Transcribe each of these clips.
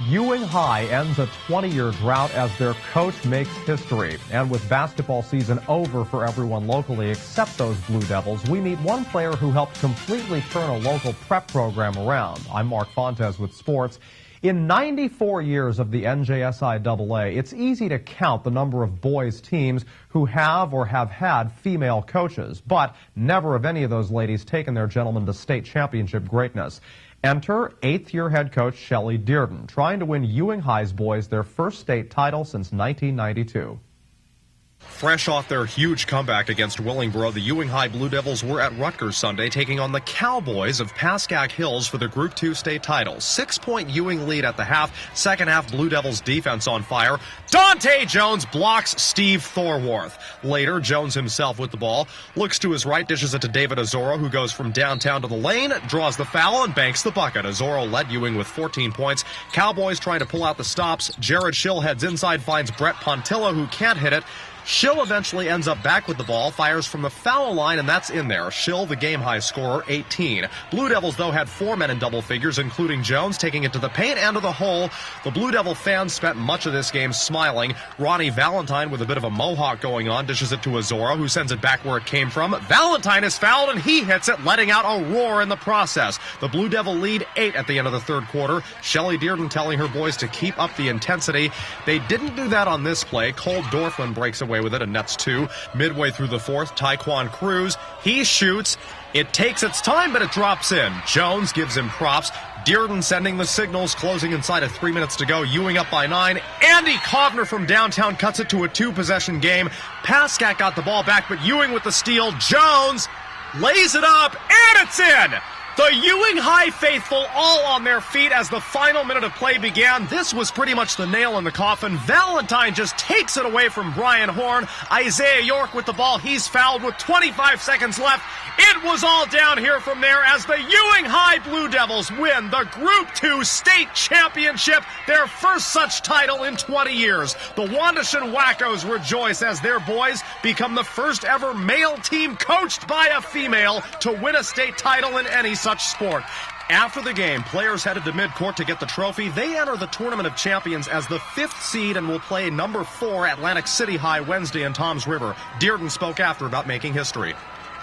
Ewing High ends a 20-year drought as their coach makes history. And with basketball season over for everyone locally except those Blue Devils, we meet one player who helped completely turn a local prep program around. I'm Mark Fontes with sports. In 94 years of the NJSIAA, it's easy to count the number of boys' teams who have or have had female coaches, but never have any of those ladies taken their gentlemen to state championship greatness. Enter 8th-year head coach Shelley Dearden, trying to win Ewing High's boys their first state title since 1992. Fresh off their huge comeback against Willingboro, the Ewing High Blue Devils were at Rutgers Sunday taking on the Cowboys of Pascack Hills for the Group 2 state title. 6-point Ewing lead at the half. Second half, Blue Devils defense on fire. Dante Jones blocks Steve Thorwarth. Later, Jones himself with the ball. Looks to his right, dishes it to David Azoro, who goes from downtown to the lane, draws the foul, and banks the bucket. Azoro led Ewing with 14 points. Cowboys trying to pull out the stops. Jared Schill heads inside, finds Brett Pontillo, who can't hit it. Schill eventually ends up back with the ball, fires from the foul line, and that's in there. Schill, the game-high scorer, 18. Blue Devils, though, had 4 men in double figures, including Jones, taking it to the paint and to the hole. The Blue Devil fans spent much of this game smiling. Ronnie Valentine, with a bit of a mohawk going on, dishes it to Azoro, who sends it back where it came from. Valentine is fouled, and he hits it, letting out a roar in the process. The Blue Devil lead 8 at the end of the third quarter. Shelley Dearden telling her boys to keep up the intensity. They didn't do that on this play. Cole Dorfman breaks away with it and nets 2. Midway through the fourth, Taekwon Cruz, he shoots. It takes its time, but it drops in. Jones gives him props. Dearden sending the signals, closing inside of 3 minutes to go. Ewing up by 9. Andy Kovner from downtown cuts it to a 2-possession game. Pascack got the ball back, but Ewing with the steal. Jones lays it up, and it's in! The Ewing High faithful all on their feet as the final minute of play began. This was pretty much the nail in the coffin. Valentine just takes it away from Brian Horn. Isaiah York with the ball. He's fouled with 25 seconds left. It was all down here from there as the Ewing High Blue Devils win the Group 2 state championship, their first such title in 20 years. The Wandishan Wackos rejoice as their boys become the first ever male team coached by a female to win a state title in any such sport. After the game, players headed to midcourt to get the trophy. They enter the Tournament of Champions as the 5th seed and will play number 4 Atlantic City High Wednesday in Toms River. Dearden spoke after about making history.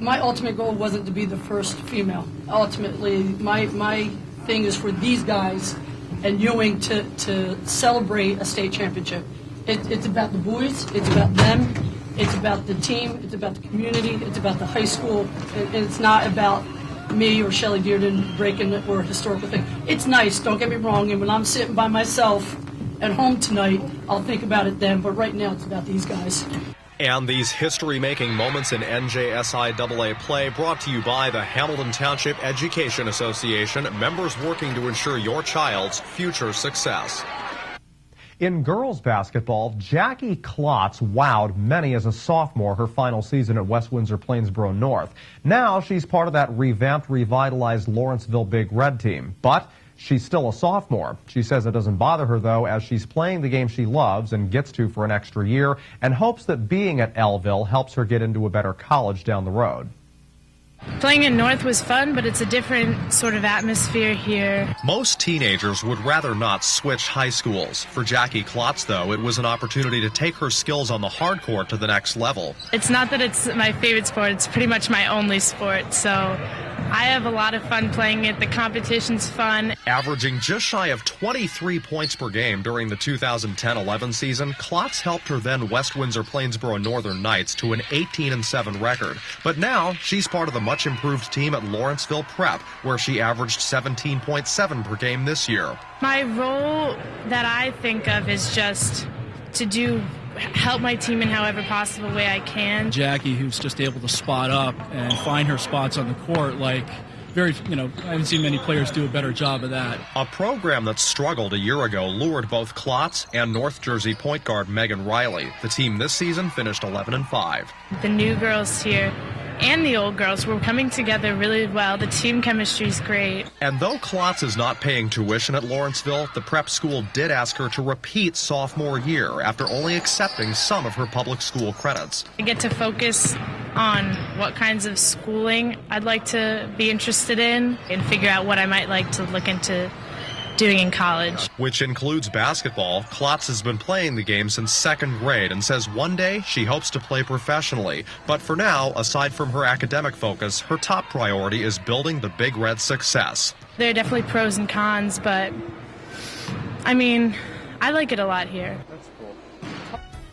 My ultimate goal wasn't to be the first female. Ultimately, my thing is for these guys and Ewing to celebrate a state championship. It's about the boys, it's about them, it's about the team, it's about the community, it's about the high school, and it's not about me or Shelley Dearden breaking it or a historical thing. It's nice, don't get me wrong, and when I'm sitting by myself at home tonight, I'll think about it then, but right now it's about these guys. And these history-making moments in NJSIAA play brought to you by the Hamilton Township Education Association, members working to ensure your child's future success. In girls basketball, Jackie Klotz wowed many as a sophomore her final season at West Windsor Plainsboro North. Now she's part of that revamped, revitalized Lawrenceville Big Red team. But she's still a sophomore. She says it doesn't bother her, though, as she's playing the game she loves and gets to for an extra year, and hopes that being at Elville helps her get into a better college down the road. Playing in North was fun, but it's a different sort of atmosphere here. Most teenagers would rather not switch high schools. For Jackie Klotz, though, it was an opportunity to take her skills on the hard court to the next level. It's not that it's my favorite sport, it's pretty much my only sport, so I have a lot of fun playing it. The competition's fun. Averaging just shy of 23 points per game during the 2010-11 season, Klotz helped her then West Windsor Plainsboro Northern Knights to an 18-7 record. But now she's part of the much-improved team at Lawrenceville Prep, where she averaged 17.7 per game this year. My role that I think of is just to help my team in however possible way I can. Jackie, who's just able to spot up and find her spots on the court, I haven't seen many players do a better job of that. A program that struggled a year ago lured both Klotz and North Jersey point guard Megan Riley. The team this season finished 11-5. The new girls here and the old girls were coming together really well. The team chemistry is great. And though Klotz is not paying tuition at Lawrenceville, the prep school did ask her to repeat sophomore year after only accepting some of her public school credits. I get to focus on what kinds of schooling I'd like to be interested in and figure out what I might like to look into doing in college. Which includes basketball. Klotz has been playing the game since second grade and says one day she hopes to play professionally. But for now, aside from her academic focus, her top priority is building the Big Red's success. There are definitely pros and cons, but I mean, I like it a lot here.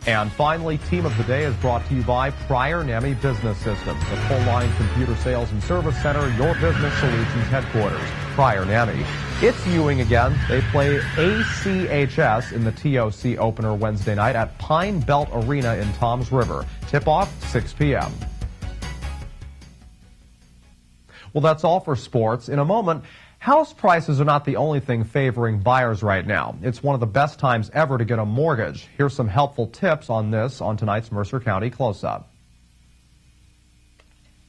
And finally, Team of the Day is brought to you by Prior NAMI Business Systems, the full-line computer sales and service center, your business solutions headquarters. Prior NAMI. It's Ewing again. They play ACHS in the TOC opener Wednesday night at Pine Belt Arena in Toms River. Tip-off, 6 p.m. Well, that's all for sports. In a moment, house prices are not the only thing favoring buyers right now. It's one of the best times ever to get a mortgage. Here's some helpful tips on this on tonight's Mercer County Close-Up.